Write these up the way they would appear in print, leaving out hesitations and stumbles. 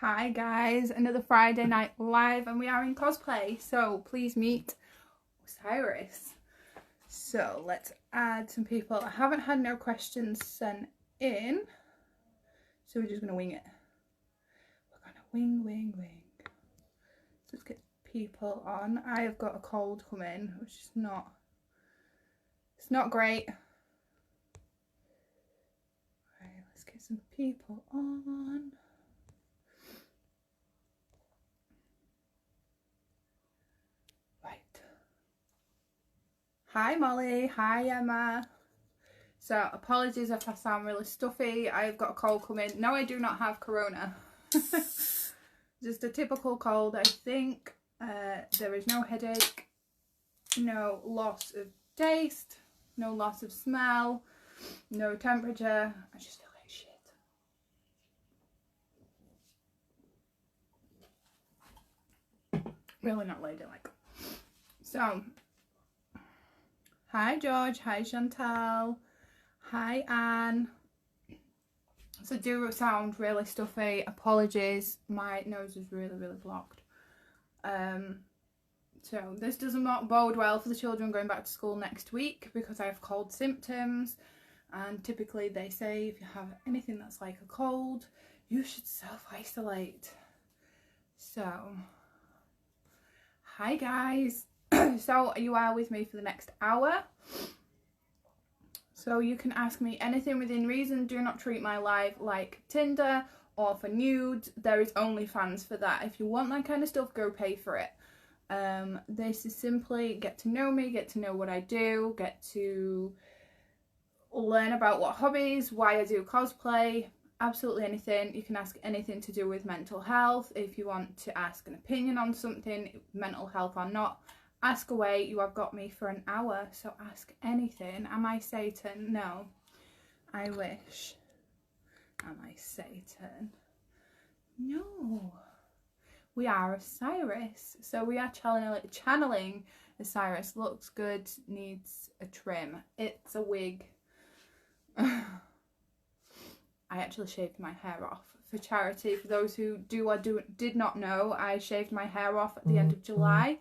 Hi guys, another Friday night live and we are in cosplay, so please meet Osiris. So let's add some people. I haven't had no questions sent in, so we're just going to wing it. We're going to wing. So let's get people on. I have got a cold coming, which is not, it's not great. Right, let's get some people on. Hi Molly, hi Emma. So apologies if I sound really stuffy. I've got a cold coming. No, I do not have corona. Just a typical cold, I think. There is no headache, no loss of taste, no loss of smell, no temperature. I just feel like shit. Really not ladylike. So hi George, hi Chantal, hi Anne. So do sound really stuffy, apologies, my nose is really blocked. So this doesn't bode well for the children going back to school next week because I have cold symptoms, and typically they say if you have anything that's like a cold, you should self-isolate. So hi guys. So you are with me for the next hour, so you can ask me anything within reason. Do not treat my live like Tinder or for nudes. There is OnlyFans for that. If you want that kind of stuff, go pay for it. This is simply get to know me, get to know what I do, get to learn about what hobbies, why I do cosplay, absolutely anything. You can ask anything to do with mental health. If you want to ask an opinion on something, mental health or not, ask away. You have got me for an hour, so ask anything. Am I Satan? No. I wish. Am I Satan? No. We are Osiris. So we are channeling Osiris. Looks good, needs a trim. It's a wig. I actually shaved my hair off for charity. For those who did not know, I shaved my hair off at the end of July.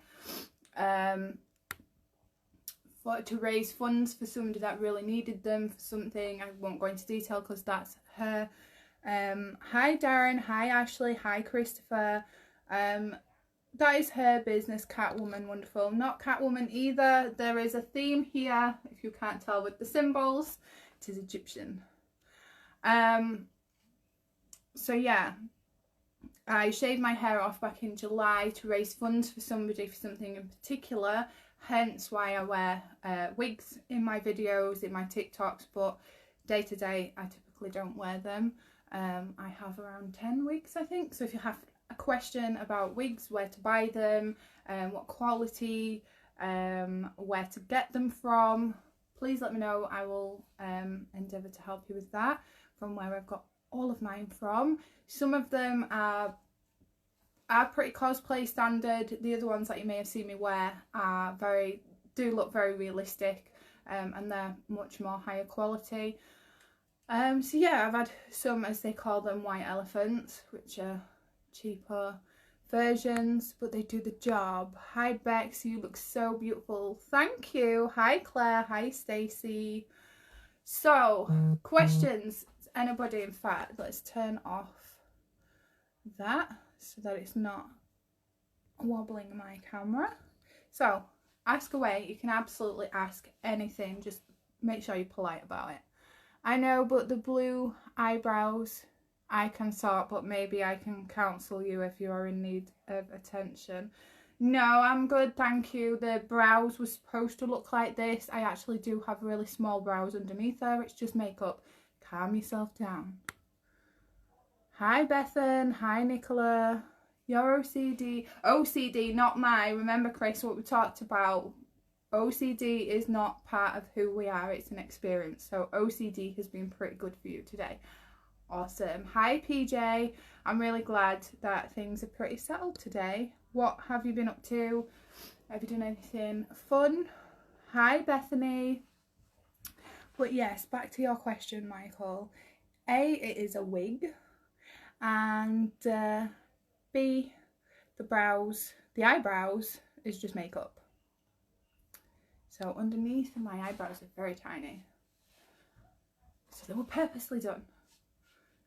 To raise funds for somebody that really needed them for something. I won't go into detail because that's her. Hi Darren, hi Ashley, hi Christopher. That is her business, Catwoman, wonderful. Not Catwoman either. There is a theme here, if you can't tell with the symbols. It is Egyptian. So yeah, I shaved my hair off back in July to raise funds for somebody for something in particular, hence why I wear wigs in my videos, in my TikToks, but day to day I typically don't wear them. I have around 10 wigs, I think, so if you have a question about wigs, where to buy them, what quality, where to get them from, please let me know. I will endeavour to help you with that from where I've got all of mine from. Some of them are pretty cosplay standard. The other ones that you may have seen me wear are do look very realistic, and they're much more higher quality. So yeah, I've had some, as they call them, white elephants, which are cheaper versions, but they do the job. Hi Bex, you look so beautiful. Thank you. Hi Claire, hi Stacey. So questions, anybody? In fact, let's turn off that so that it's not wobbling my camera. So ask away. You can absolutely ask anything, just make sure you're polite about it. I know, but the blue eyebrows I can sort, but maybe I can counsel you if you are in need of attention. No, I'm good, thank you. The brows were supposed to look like this. I actually do have really small brows underneath there. It's just makeup. Calm yourself down. Hi Bethan, hi Nicola. Your OCD. OCD, not mine. Remember, Chris, what we talked about. OCD is not part of who we are. It's an experience. So OCD has been pretty good for you today. Awesome. Hi PJ. I'm really glad that things are pretty settled today. What have you been up to? Have you done anything fun? Hi Bethany. But yes, back to your question, Michael. A, it is a wig. and B, the eyebrows is just makeup. So underneath my eyebrows are very tiny, so they were purposely done.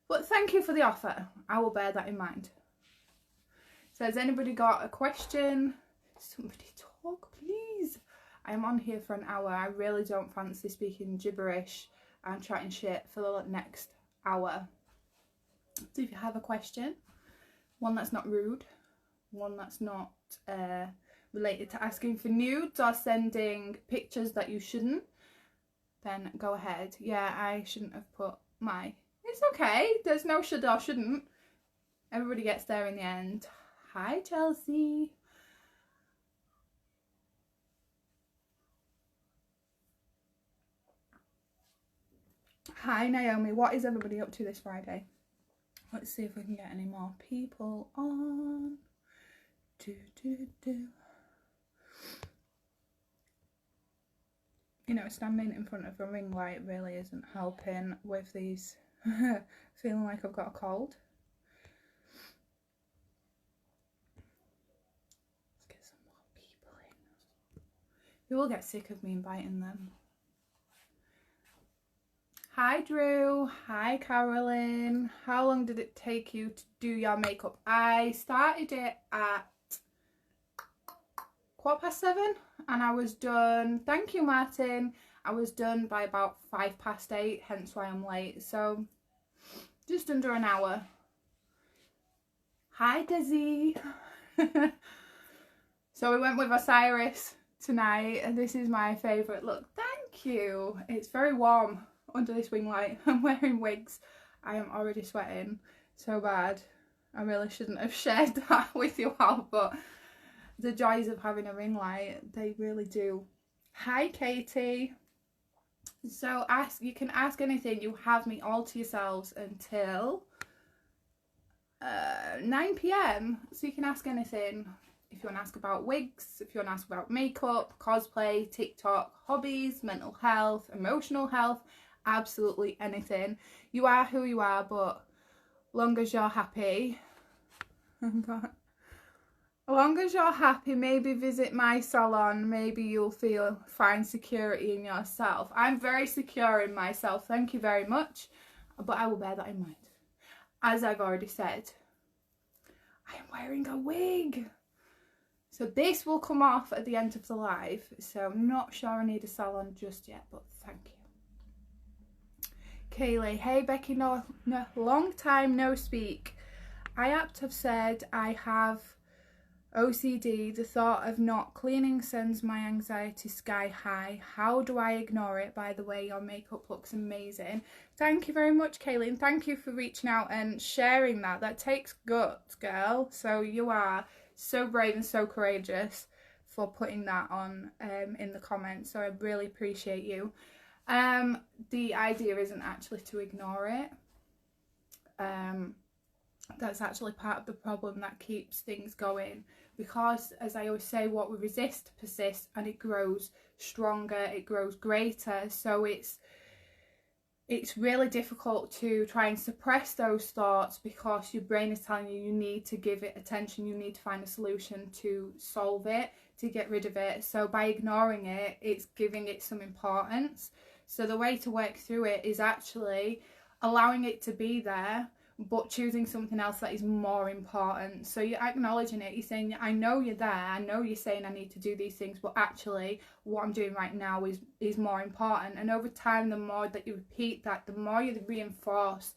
But thank you for the offer, I will bear that in mind. So has anybody got a question? Somebody talk, please. I am on here for an hour. I really don't fancy speaking gibberish and chatting shit for the next hour. So if you have a question, one that's not rude, one that's not related to asking for nudes or sending pictures that you shouldn't, then go ahead. Yeah, I shouldn't have put my... It's okay, there's no should or shouldn't. Everybody gets there in the end. Hi, Chelsea. Hi, Naomi. What is everybody up to this Friday? Let's see if we can get any more people on. You know, standing in front of a ring light really isn't helping with these. Feeling like I've got a cold. Let's get some more people in. You will get sick of me inviting them. Hi Drew, hi Carolyn. How long did it take you to do your makeup? I started it at 7:15 and I was done, thank you Martin, I was done by about 8:05, hence why I'm late. So just under an hour. Hi Desi. So we went with Osiris tonight and this is my favourite look. Thank you. It's very warm under this wing light. I'm wearing wigs. I am already sweating so bad. I really shouldn't have shared that with you all, but the joys of having a ring light, they really do. Hi Katie. So you can ask anything. You have me all to yourselves until 9 PM, so you can ask anything. If you want to ask about wigs, if you want to ask about makeup, cosplay, TikTok, hobbies, mental health, emotional health, absolutely anything. You are who you are, but long as you're happy, long as you're happy, maybe visit my salon, maybe you'll find security in yourself. I'm very secure in myself, thank you very much, but I will bear that in mind. As I've already said, I am wearing a wig. So this will come off at the end of the live, so I'm not sure I need a salon just yet, but thank you. Kaylee, hey Becky, no, long time no speak. I apt have said I have OCD. The thought of not cleaning sends my anxiety sky high. How do I ignore it? By the way, your makeup looks amazing. Thank you very much, Kaylee, and thank you for reaching out and sharing that. That takes guts, girl. So you are so brave and so courageous for putting that on in the comments. So I really appreciate you. The idea isn't actually to ignore it. That's actually part of the problem that keeps things going, because as I always say, what we resist persists and it grows stronger, it grows greater. So it's really difficult to try and suppress those thoughts, because your brain is telling you you need to give it attention, you need to find a solution to solve it, to get rid of it. So by ignoring it, it's giving it some importance. So the way to work through it is actually allowing it to be there, but choosing something else that is more important. So you're acknowledging it, you're saying, I know you're there, I know you're saying I need to do these things, but actually what I'm doing right now is more important. And over time, the more that you repeat that, the more you reinforce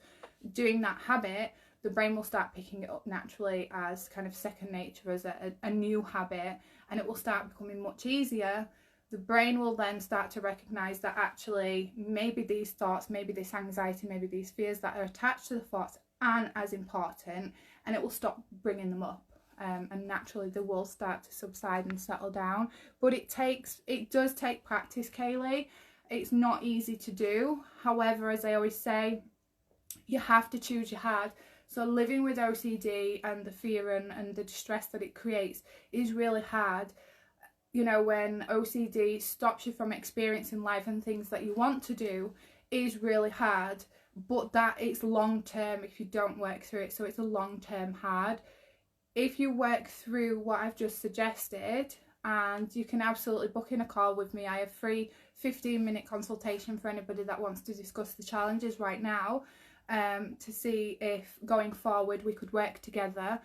doing that habit, the brain will start picking it up naturally as kind of second nature, as a new habit, and it will start becoming much easier. The brain will then start to recognize that actually maybe these thoughts, maybe this anxiety, maybe these fears that are attached to the thoughts aren't as important, and it will stop bringing them up, and naturally they will start to subside and settle down. But it does take practice, Kaylee. It's not easy to do. However, as I always say, you have to choose your hard. So living with OCD and the fear and the distress that it creates is really hard. You know, when OCD stops you from experiencing life and things that you want to do, is really hard. but that it's long term if you don't work through it. So it's a long term hard. If you work through what I've just suggested, and you can absolutely book in a call with me. I have free 15-minute consultation for anybody that wants to discuss the challenges right now, to see if going forward we could work together.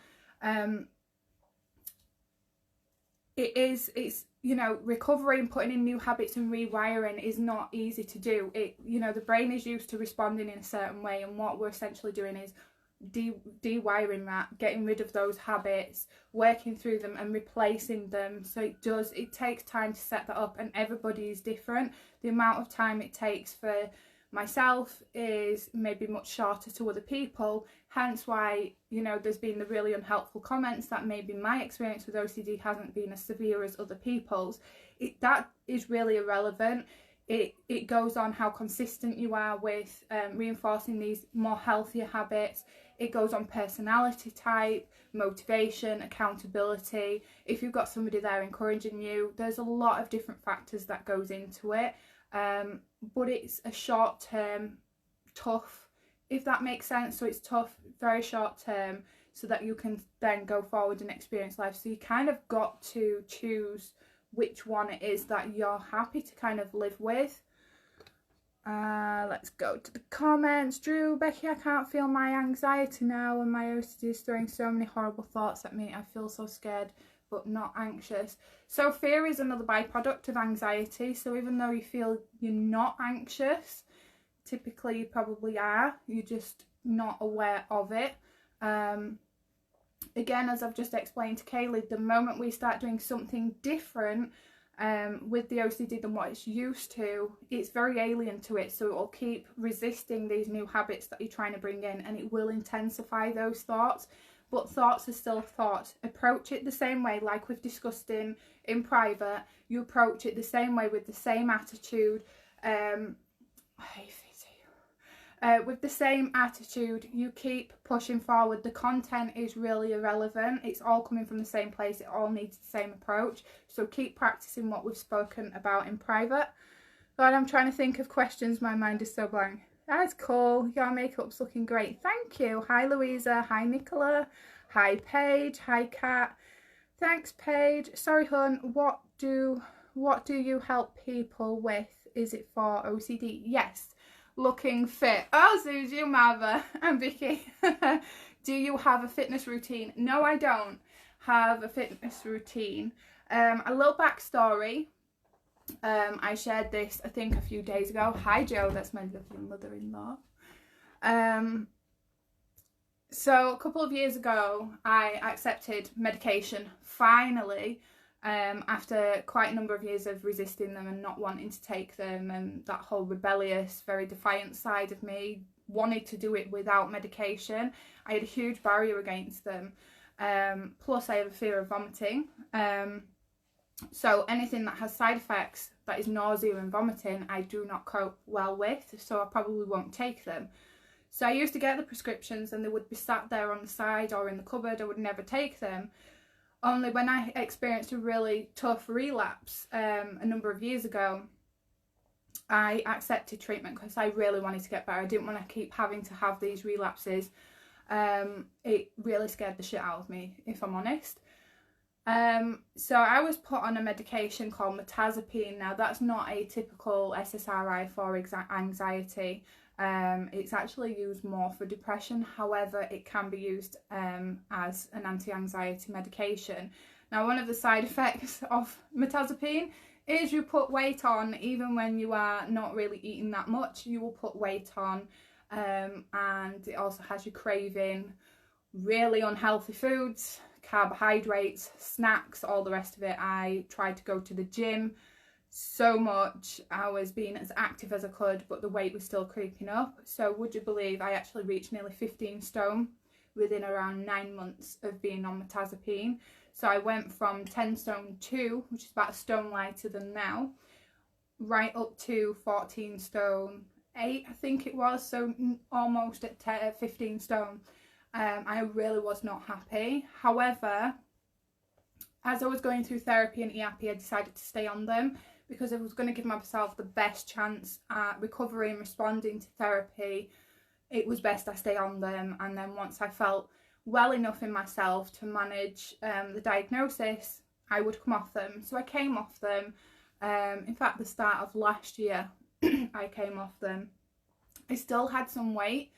It's you know, recovery and putting in new habits and rewiring is not easy to do. You know, the brain is used to responding in a certain way, and what we're essentially doing is de-wiring that, getting rid of those habits, working through them and replacing them. So it takes time to set that up, and everybody is different. The amount of time it takes for myself is maybe much shorter to other people, hence why, you know, there's been the really unhelpful comments that maybe my experience with OCD hasn't been as severe as other people's. That is really irrelevant. It goes on how consistent you are with reinforcing these more healthier habits. It goes on personality type, motivation, accountability. If you've got somebody there encouraging you, there's a lot of different factors that goes into it. But it's a short term tough, if that makes sense. So it's tough, very short term, so that you can then go forward and experience life. So you kind of got to choose which one it is that you're happy to kind of live with. Let's go to the comments. Drew, Becky, I can't feel my anxiety now, and my OCD is throwing so many horrible thoughts at me. I feel so scared but not anxious. So fear is another byproduct of anxiety. So even though you feel you're not anxious, typically you probably are, you're just not aware of it. Again, as I've just explained to Kaylee, the moment we start doing something different with the OCD than what it's used to, it's very alien to it, so it will keep resisting these new habits that you're trying to bring in, and it will intensify those thoughts. But thoughts are still thoughts. Approach it the same way, like we've discussed in private. You approach it the same way with the same attitude. With the same attitude, you keep pushing forward. The content is really irrelevant. It's all coming from the same place. It all needs the same approach. So keep practicing what we've spoken about in private. God, I'm trying to think of questions. My mind is so blank. That's cool. Your makeup's looking great. Thank you. Hi, Louisa. Hi, Nicola. Hi, Paige. Hi, Kat. Thanks, Paige. Sorry, hun. What do you help people with? Is it for OCD? Yes. Looking fit. Oh, Susie, Marva, and Vicky. Do you have a fitness routine? No, I don't have a fitness routine. A little backstory. I shared this, I think, a few days ago. Hi, Joe. That's my lovely mother-in-law. So a couple of years ago, I accepted medication, finally. After quite a number of years of resisting them and not wanting to take them, and that whole rebellious, very defiant side of me wanted to do it without medication. I had a huge barrier against them. Plus I have a fear of vomiting. So anything that has side effects, that is nausea and vomiting, I do not cope well with, so I probably won't take them. So I used to get the prescriptions and they would be sat there on the side or in the cupboard. I would never take them. Only when I experienced a really tough relapse a number of years ago, I accepted treatment because I really wanted to get better. I didn't want to keep having to have these relapses. It really scared the shit out of me, if I'm honest. So I was put on a medication called mirtazapine. Now, that's not a typical SSRI for anxiety. It's actually used more for depression. However, it can be used as an anti-anxiety medication. Now, one of the side effects of mirtazapine is you put weight on. Even when you are not really eating that much, you will put weight on. And it also has you craving really unhealthy foods, carbohydrates, snacks, all the rest of it. I tried to go to the gym so much. I was being as active as I could, but the weight was still creeping up. So would you believe I actually reached nearly 15 stone within around 9 months of being on mirtazapine. So I went from 10 stone 2, which is about a stone lighter than now, right up to 14 stone 8, I think it was, so almost at 15 stone. I really was not happy. However, as I was going through therapy and ERP, I decided to stay on them because I was going to give myself the best chance at recovery and responding to therapy it was best I stay on them, and then once I felt well enough in myself to manage the diagnosis, I would come off them. So I came off them. In fact, the start of last year, I came off them. I still had some weight,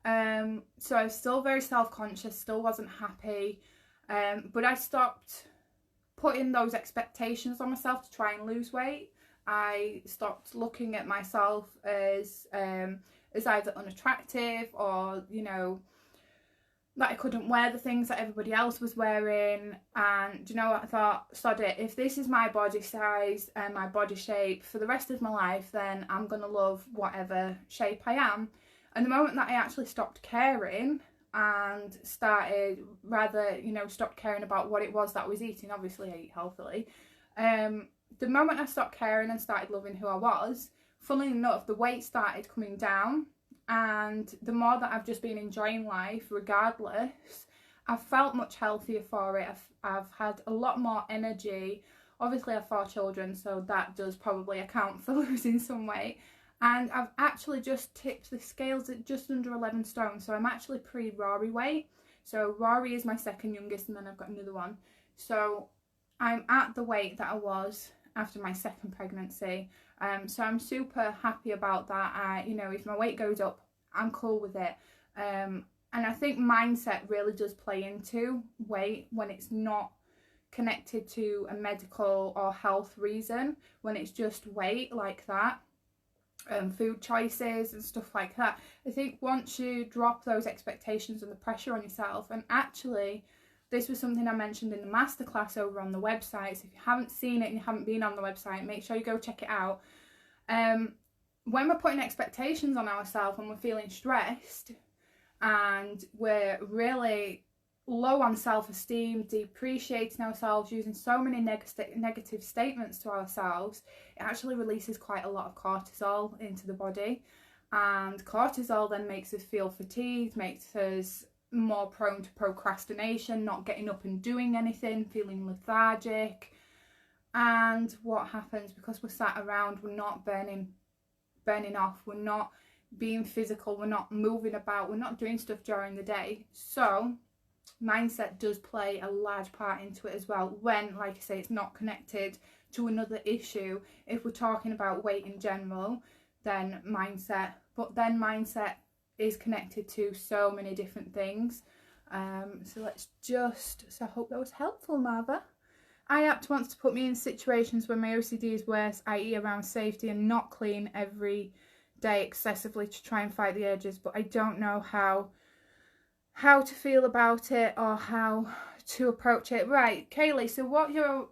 so I was still very self-conscious, still wasn't happy, but I stopped putting those expectations on myself to try and lose weight. I stopped looking at myself as either unattractive or, you know, that I couldn't wear the things that everybody else was wearing. And you know what, I thought, sod it, if this is my body size and my body shape for the rest of my life, then I'm gonna love whatever shape I am. And the moment that I actually stopped caring and started, rather, you know, stopped caring about what it was that I was eating, obviously I eat healthily, the moment I stopped caring and started loving who I was, funnily enough, the weight started coming down. And the more that I've just been enjoying life, regardless, I've felt much healthier for it. I've had a lot more energy. Obviously I have 4 children, so that does probably account for losing some weight. And I've actually just tipped the scales at just under 11 stone, so I'm actually pre-Rory weight. So Rory is my second youngest, and then I've got another one. So I'm at the weight that I was after my second pregnancy. So I'm super happy about that. You know, if my weight goes up, I'm cool with it. And I think mindset really does play into weight when it's not connected to a medical or health reason, when it's just weight like that, food choices and stuff like that. I think once you drop those expectations and the pressure on yourself, and actually this was something I mentioned in the masterclass over on the website, so if you haven't seen it and you haven't been on the website, make sure you go check it out. When we're putting expectations on ourselves and we're feeling stressed and we're really low on self-esteem, depreciating ourselves, using so many negative statements to ourselves, it actually releases quite a lot of cortisol into the body. And cortisol then makes us feel fatigued, makes us more prone to procrastination, not getting up and doing anything, feeling lethargic. And what happens, because we're sat around, we're not burning off, we're not being physical, we're not moving about, we're not doing stuff during the day. So mindset does play a large part into it as well, when, like I say, it's not connected to another issue. If we're talking about weight in general, then mindset, but then mindset is connected to so many different things. So I hope that was helpful, Marva. IAPT wants to put me in situations where my OCD is worse, i.e. around safety and not clean every day excessively to try and fight the urges, but I don't know how to feel about it or how to approach it. Right, Kaylee, so what you're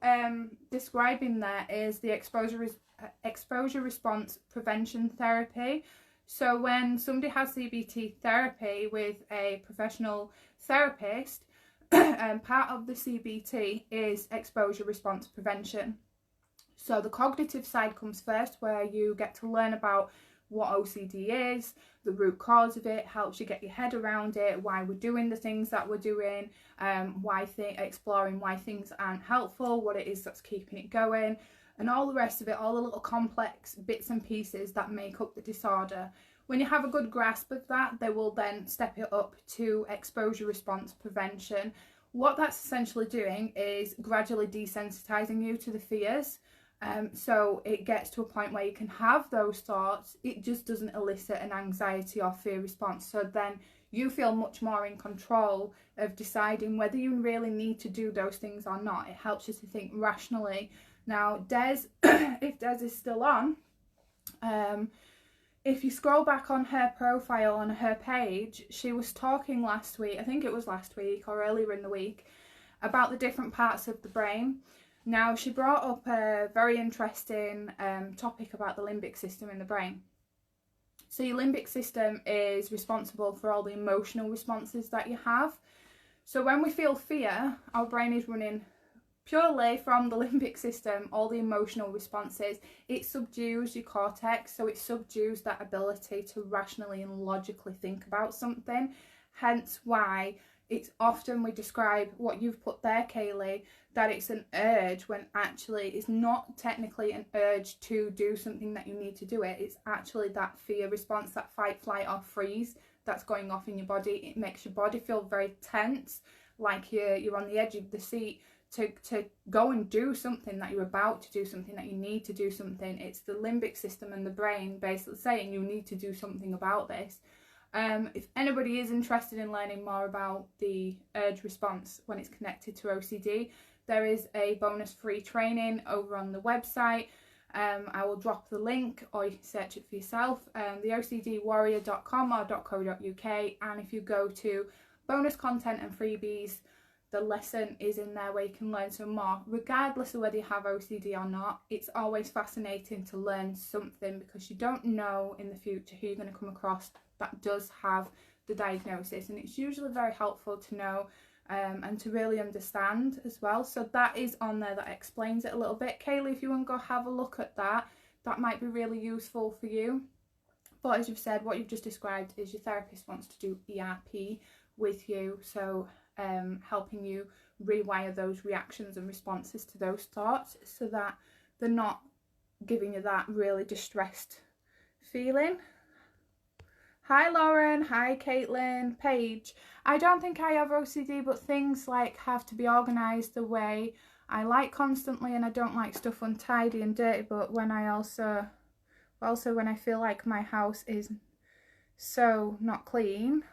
describing there is the exposure response prevention therapy. So when somebody has CBT therapy with a professional therapist, part of the CBT is exposure response prevention. So the cognitive side comes first, where you get to learn about what OCD is, the root cause of it, helps you get your head around it, why we're doing the things that we're doing, exploring why things aren't helpful, what it is that's keeping it going, and all the rest of it, all the little complex bits and pieces that make up the disorder. When you have a good grasp of that, they will then step it up to exposure response prevention. What that's essentially doing is gradually desensitizing you to the fears. So it gets to a point where you can have those thoughts, it just doesn't elicit an anxiety or fear response. So then you feel much more in control of deciding whether you really need to do those things or not. It helps you to think rationally. Now, Des, if Des is still on, if you scroll back on her profile on her page, she was talking last week, I think it was last week or earlier in the week, about the different parts of the brain. Now, she brought up a very interesting topic about the limbic system in the brain. So your limbic system is responsible for all the emotional responses that you have. So when we feel fear, our brain is running purely from the limbic system, all the emotional responses. It subdues your cortex, so it subdues that ability to rationally and logically think about something. Hence why it's often we describe what you've put there, Kaylee, that it's an urge, when actually it's not technically an urge to do something that you need to do it. It's actually that fear response, that fight, flight or freeze that's going off in your body. It makes your body feel very tense, like you're on the edge of the seat to go and do something, that you're about to do something, that you need to do something. It's the limbic system and the brain basically saying you need to do something about this. If anybody is interested in learning more about the urge response when it's connected to OCD, there is a bonus free training over on the website. I will drop the link, or you can search it for yourself, theocdwarrior.com or .co.uk, and if you go to bonus content and freebies, the lesson is in there where you can learn some more. Regardless of whether you have OCD or not, it's always fascinating to learn something, because you don't know in the future who you're going to come across that does have the diagnosis, and it's usually very helpful to know and to really understand as well. So that is on there, that explains it a little bit. Kaylee, if you want to go have a look at that, that might be really useful for you. But as you've said, what you've just described is your therapist wants to do ERP with you, so helping you rewire those reactions and responses to those thoughts, so that they're not giving you that really distressed feeling. Hi Lauren, hi Caitlin, Paige. I don't think I have OCD, but things like have to be organised the way I like constantly, and I don't like stuff untidy and dirty. But when I also when I feel like my house is so not clean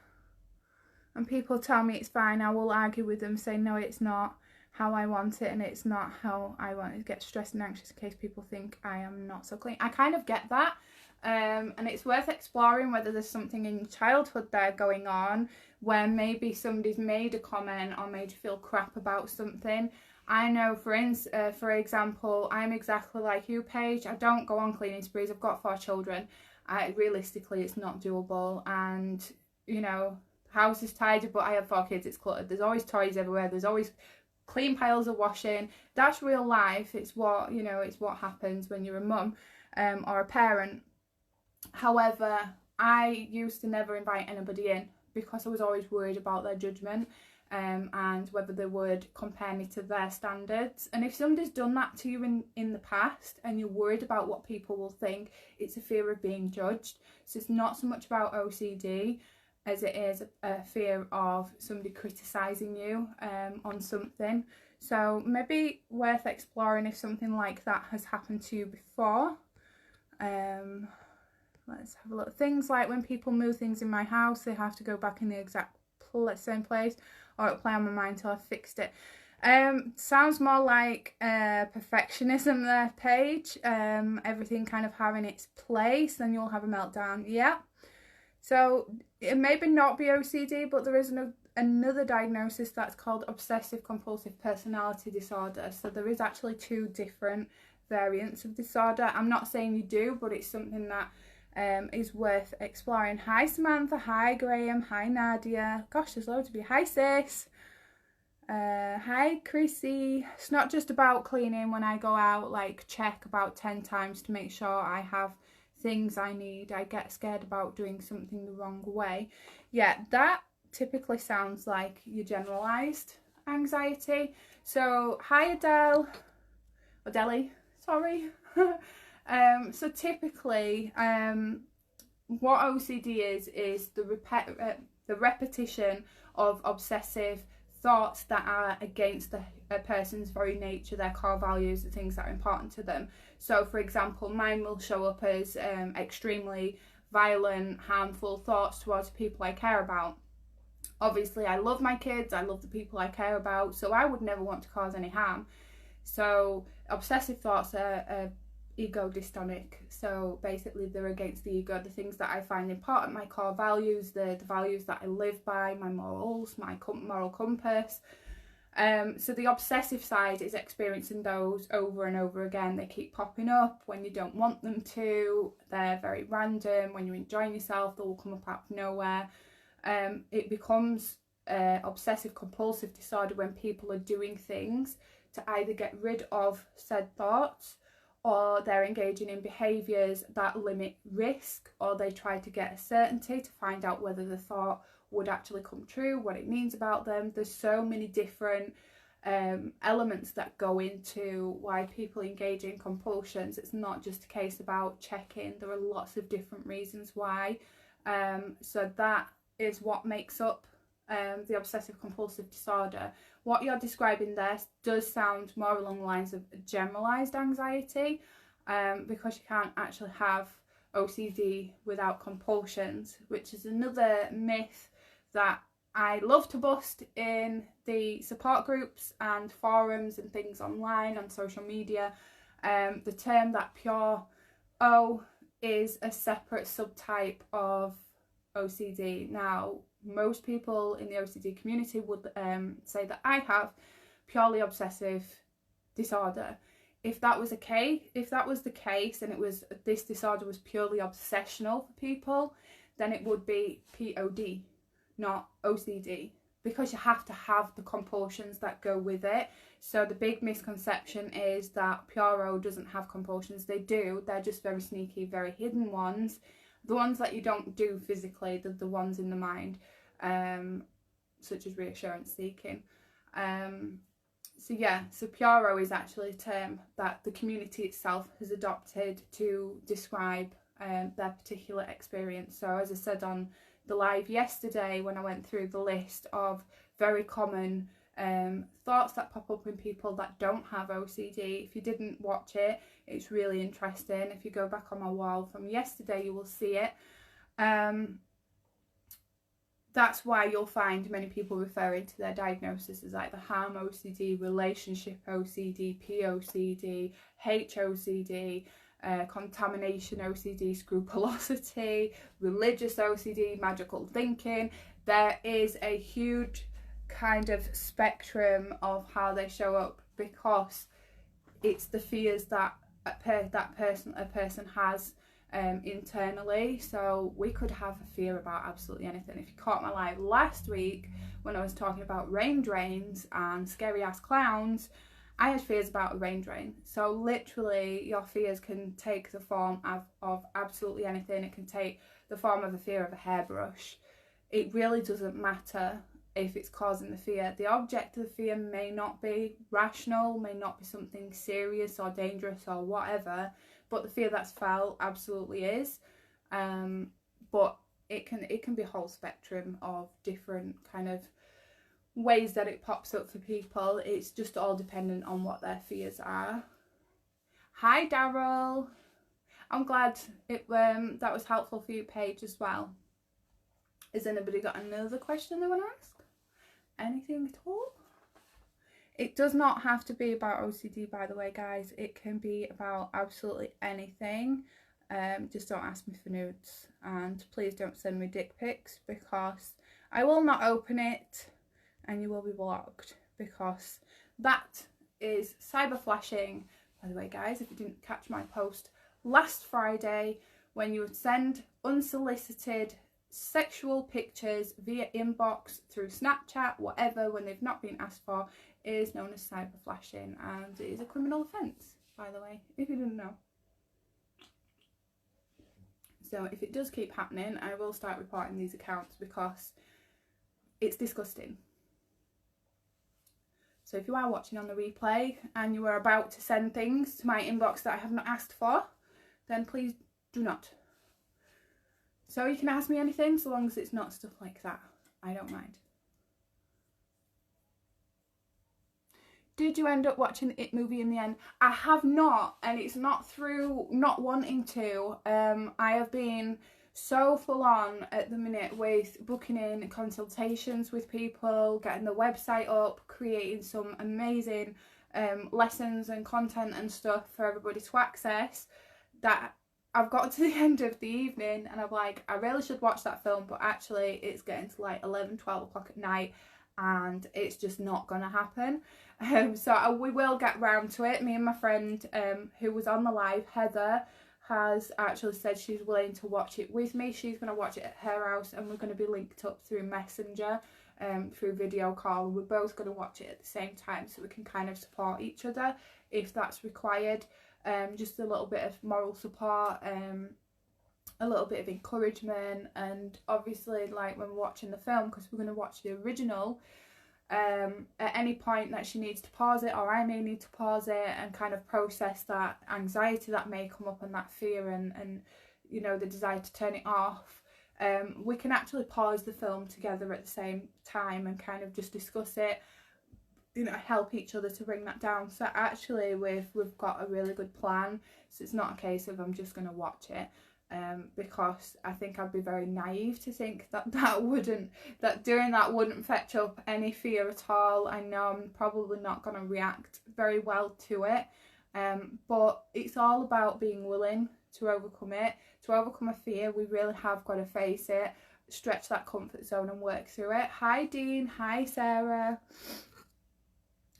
and people tell me it's fine, I will argue with them, say no, it's not how I want it and it's not how I want it. Get stressed and anxious in case people think I am not so clean. I kind of get that. And it's worth exploring whether there's something in your childhood there going on, where maybe somebody's made a comment or made you feel crap about something. I know, for example, I'm exactly like you, Paige. I don't go on cleaning sprees. I've got 4 children. Realistically, it's not doable. And, you know, house is tidy, but I have 4 kids. It's cluttered. There's always toys everywhere. There's always clean piles of washing. That's real life. It's what, you know, it's what happens when you're a mum or a parent. However, I used to never invite anybody in because I was always worried about their judgment and whether they would compare me to their standards. And if somebody's done that to you in the past and you're worried about what people will think, it's a fear of being judged. So it's not so much about OCD as it is a fear of somebody criticising you on something. So maybe worth exploring if something like that has happened to you before. Let's have a look. Things like when people move things in my house, they have to go back in the exact same place, or it'll play on my mind till I've fixed it. Sounds more like perfectionism there, Paige. Everything kind of having its place, then you'll have a meltdown. Yeah. So it may not be OCD, but there is another diagnosis that's called obsessive compulsive personality disorder. So there is actually 2 different variants of disorder. I'm not saying you do, but it's something that is worth exploring. Hi Samantha, hi Graham, hi Nadia. Gosh, there's loads of you. Hi sis. Hi Chrissy. It's not just about cleaning. When I go out, like, check about 10 times to make sure I have things I need. I get scared about doing something the wrong way. Yeah, that typically sounds like your generalized anxiety. So hi Adele, sorry. So typically what OCD is the repetition of obsessive thoughts that are against a person's very nature, their core values, the things that are important to them. So for example, mine will show up as extremely violent, harmful thoughts towards people I care about. Obviously I love my kids, I love the people I care about, so I would never want to cause any harm. So obsessive thoughts are ego dystonic, so basically they're against the ego, the things that I find important, my core values, the values that I live by, my morals, my moral compass. So the obsessive side is experiencing those over and over again. They keep popping up when you don't want them to, they're very random. When you're enjoying yourself, they will come up out of nowhere. It becomes obsessive compulsive disorder when people are doing things to either get rid of said thoughts, or they're engaging in behaviours that limit risk, or they try to get a certainty to find out whether the thought would actually come true, what it means about them. There's so many different elements that go into why people engage in compulsions. It's not just a case about checking. There are lots of different reasons why. So that is what makes up the obsessive compulsive disorder. What you're describing there does sound more along the lines of generalised anxiety, because you can't actually have OCD without compulsions, which is another myth that I love to bust in the support groups and forums and things online on social media. The term that pure O is a separate subtype of OCD. Now, most people in the OCD community would say that I have purely obsessive disorder. If that was the case, and this disorder was purely obsessional for people, then it would be POD, not OCD, because you have to have the compulsions that go with it. So the big misconception is that pure O doesn't have compulsions. They do. They're just very sneaky, very hidden ones. The ones that you don't do physically, the ones in the mind, such as reassurance seeking. So pure O is actually a term that the community itself has adopted to describe their particular experience. So as I said on the live yesterday, when I went through the list of very common thoughts that pop up in people that don't have OCD, if you didn't watch it, it's really interesting. If you go back on my wall from yesterday, you will see it. That's why you'll find many people referring to their diagnoses as like the harm OCD, relationship OCD, POCD, HOCD, contamination OCD, scrupulosity, religious OCD, magical thinking. There is a huge kind of spectrum of how they show up, because it's the fears that a person has internally. So we could have a fear about absolutely anything. If you caught my live last week when I was talking about rain drains and scary ass clowns, I had fears about a rain drain. So literally your fears can take the form of absolutely anything. It can take the form of a fear of a hairbrush. It really doesn't matter if it's causing the fear. The object of the fear may not be rational, may not be something serious or dangerous or whatever, but the fear that's felt absolutely is. But it can be a whole spectrum of different kind of ways that it pops up for people. It's just all dependent on what their fears are. Hi Daryl, I'm glad that was helpful for you, Paige, as well. Has anybody got another question they want to ask? Anything at all? It does not have to be about OCD, by the way, guys. It can be about absolutely anything. Just don't ask me for nudes, and please don't send me dick pics, because I will not open it and you will be blocked, because that is cyber flashing. By the way, guys, if you didn't catch my post last Friday, when you would send unsolicited sexual pictures via inbox through Snapchat, whatever, when they've not been asked for, is known as cyber flashing, and it is a criminal offence, by the way, if you didn't know. So if it does keep happening, I will start reporting these accounts, because it's disgusting. So if you are watching on the replay and you are about to send things to my inbox that I have not asked for, then please do not. So you can ask me anything, so long as it's not stuff like that. I don't mind. Did you end up watching the It movie in the end? I have not, and it's not through not wanting to. I have been so full on at the minute with booking in consultations with people, getting the website up, creating some amazing lessons and content and stuff for everybody to access, that I've got to the end of the evening and I'm like, I really should watch that film, but actually it's getting to like 11, 12 o'clock at night and it's just not gonna happen. We will get round to it. Me and my friend who was on the live, Heather, has actually said she's willing to watch it with me. She's going to watch it at her house and we're going to be linked up through Messenger, through video call. We're both going to watch it at the same time so we can kind of support each other if that's required. Just a little bit of moral support, a little bit of encouragement, and obviously like when we're watching the film, because we're going to watch the original, at any point that she needs to pause it, or I may need to pause it and kind of process that anxiety that may come up and that fear and you know, the desire to turn it off, we can actually pause the film together at the same time and kind of just discuss it, you know, help each other to bring that down. So actually we've got a really good plan. So it's not a case of I'm just going to watch it, because I think I'd be very naive to think that doing that wouldn't fetch up any fear at all. I know I'm probably not going to react very well to it, but it's all about being willing to overcome it. To overcome a fear, we really have got to face it, stretch that comfort zone and work through it. Hi Dean, hi Sarah.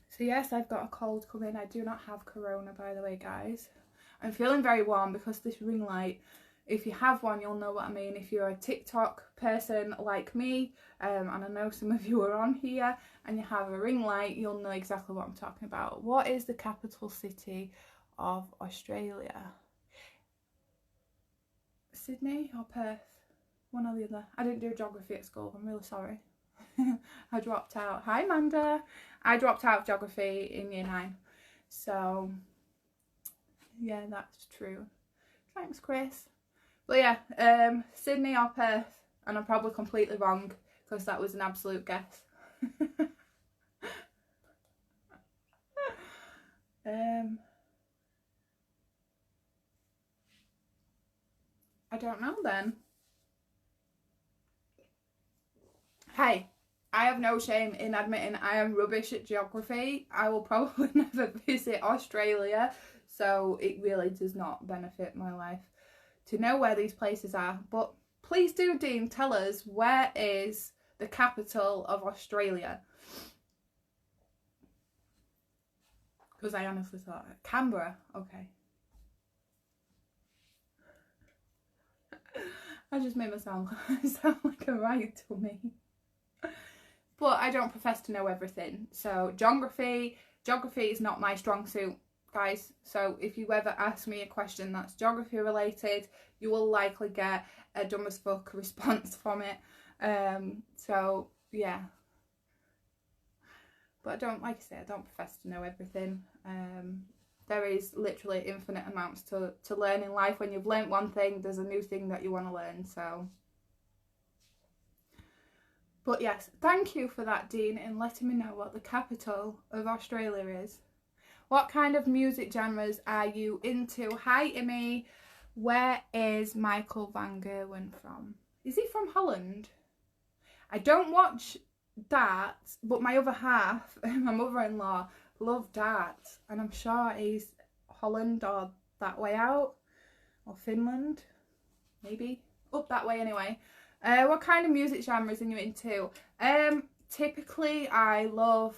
So yes, I've got a cold coming. I do not have corona, by the way, guys. I'm feeling very warm because this ring light, if you have one, you'll know what I mean. If you're a TikTok person like me, and I know some of you are on here, and you have a ring light, you'll know exactly what I'm talking about. What is the capital city of Australia? Sydney or Perth? One or the other. I didn't do geography at school. I'm really sorry. I dropped out. Hi Amanda. I dropped out of geography in year 9. So yeah, that's true. Thanks Chris. But yeah, Sydney or Perth, and I'm probably completely wrong because that was an absolute guess. I don't know then. Hey, I have no shame in admitting I am rubbish at geography. I will probably never visit Australia, so it really does not benefit my life to know where these places are. But please do, Dean, tell us, where is the capital of Australia? Because I honestly thought Canberra. Okay. I just made myself sound like a right dummy. But I don't profess to know everything. So geography is not my strong suit, guys. So if you ever ask me a question that's geography related, you will likely get a dumb as fuck response from it. So yeah. But I don't, like I say, I don't profess to know everything. There is literally infinite amounts to learn in life. When you've learnt one thing, there's a new thing that you want to learn. So, but yes, thank you for that, Dean, in letting me know what the capital of Australia is. What kind of music genres are you into? Hi, Imi. Where is Michael van Gerwen from? Is he from Holland? I don't watch darts, but my other half, my mother-in-law, love darts, and I'm sure he's Holland or that way out, or Finland, maybe up that way anyway. What kind of music genres are you into? Typically I love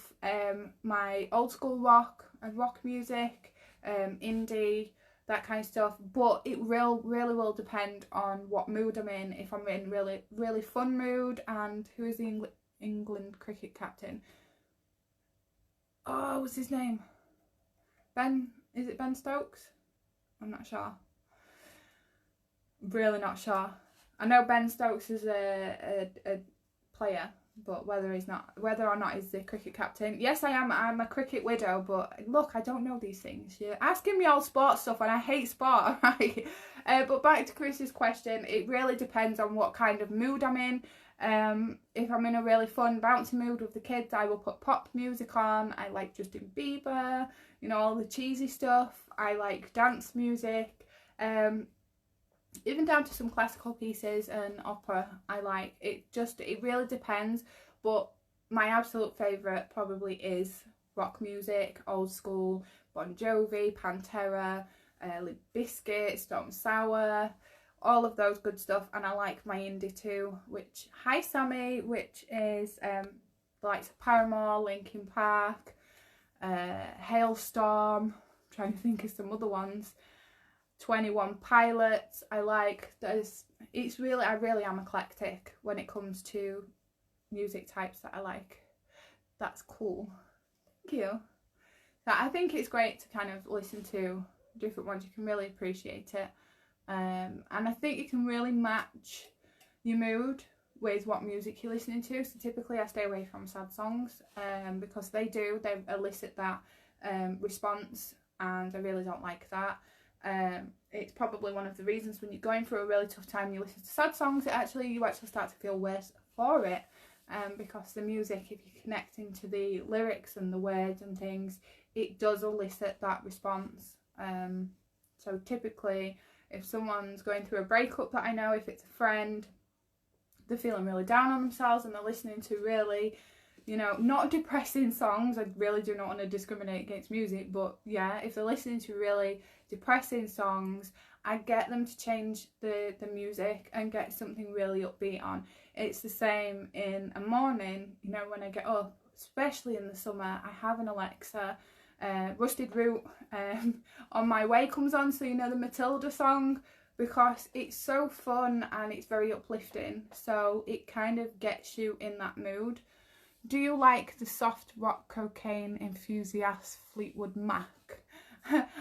my old school rock and rock music, indie, that kind of stuff, but it really will depend on what mood I'm in. If I'm in really fun mood, and who is the England cricket captain? Oh, what's his name? Is it Ben Stokes? I'm not sure. Really not sure. I know Ben Stokes is a player, but whether or not he's the cricket captain. Yes, I am. I'm a cricket widow, but look, I don't know these things. You're asking me all sports stuff, and I hate sport, right? But back to Chris's question, it really depends on what kind of mood I'm in. If I'm in a really fun, bouncy mood with the kids, I will put pop music on. I like Justin Bieber, you know, all the cheesy stuff. I like dance music. Even down to some classical pieces and opera I like. It really depends, but my absolute favourite probably is rock music, old school, Bon Jovi, Pantera, Limp Bizkit, Stone Sour, all of those good stuff. And I like my indie too, which, hi Sammy, which is the likes of Paramore, Linkin Park, Hailstorm, I'm trying to think of some other ones, 21 Pilots. I like those. I really am eclectic when it comes to music types that I like. That's cool. Thank you. So I think it's great to kind of listen to different ones. You can really appreciate it. And I think you can really match your mood with what music you're listening to. So typically I stay away from sad songs because they elicit that response, and I really don't like that. it's probably one of the reasons when you're going through a really tough time, you listen to sad songs, you actually start to feel worse for it. Because the music, if you're connecting to the lyrics and the words and things, it does elicit that response. So typically, if someone's going through a breakup that I know, if it's a friend, they're feeling really down on themselves and they're listening to really, you know, not depressing songs. I really do not want to discriminate against music, but yeah, if they're listening to really depressing songs, I get them to change the music and get something really upbeat on. It's the same in a morning, you know, when I get up, especially in the summer, I have an Alexa. Rusted Root On My Way comes on, so you know, the Matilda song, because it's so fun and it's very uplifting, so it kind of gets you in that mood. Do you like the soft rock cocaine enthusiast Fleetwood Mac?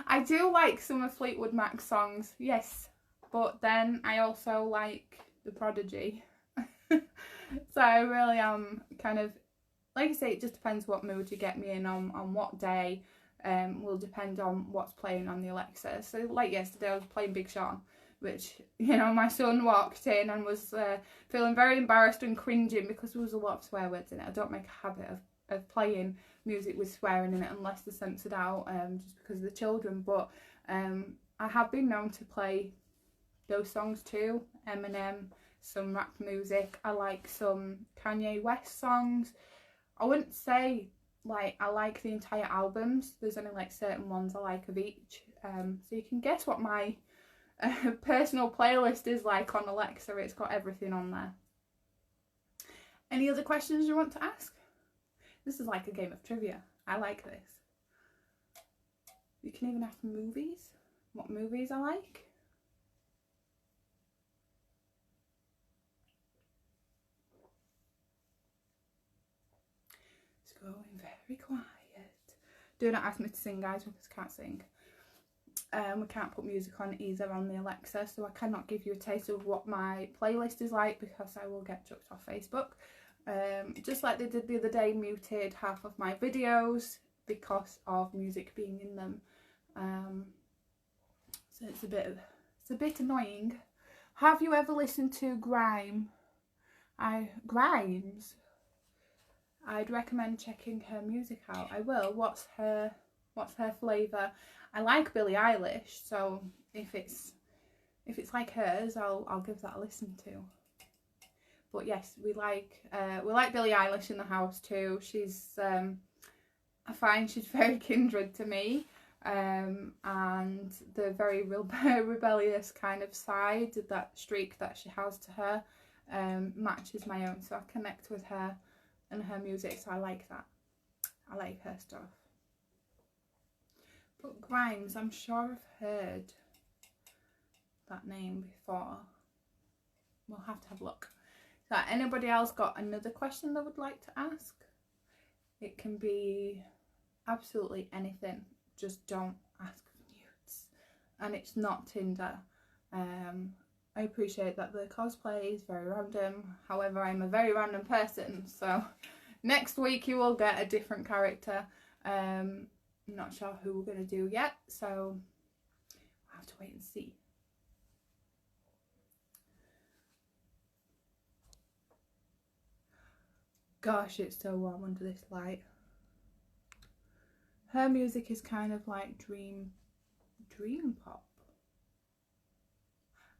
I do like some of Fleetwood Mac's songs, yes, but then I also like The Prodigy. So I really am kind of, like I say, it just depends what mood you get me in on what day. Will depend on what's playing on the Alexa. So like yesterday I was playing Big Sean, which, you know, my son walked in and was feeling very embarrassed and cringing because there was a lot of swear words in it. I don't make a habit of playing music with swearing in it unless they're censored out, just because of the children, but I have been known to play those songs too. Eminem, some rap music. I like some Kanye West songs. I wouldn't say like I like the entire albums. There's only like certain ones I like of each. So you can guess what my personal playlist is like on Alexa. It's got everything on there. Any other questions you want to ask? This is like a game of trivia. I like this. You can even ask movies. What movies I like. It's going very quiet. Do not ask me to sing, guys, because I can't sing. We can't put music on either on the Alexa, so I cannot give you a taste of what my playlist is like because I will get chucked off Facebook. Just like they did the other day, muted half of my videos because of music being in them. So it's a bit annoying. Have you ever listened to Grimes? I'd recommend checking her music out. I will. What's her flavour? I like Billie Eilish, so if it's like hers, I'll give that a listen to. But yes, we like Billie Eilish in the house too. She's I find she's very kindred to me, and the very rebellious kind of side, that streak that she has to her, matches my own. So I connect with her and her music, so I like that. I like her stuff. But Grimes, I'm sure I've heard that name before. We'll have to have a look. So anybody else got another question they would like to ask? It can be absolutely anything. Just don't ask for nudes. And it's not Tinder. I appreciate that the cosplay is very random. However, I'm a very random person. So next week you will get a different character. Not sure who we're going to do yet. So we'll have to wait and see. Gosh, it's so warm under this light. Her music is kind of like dream pop.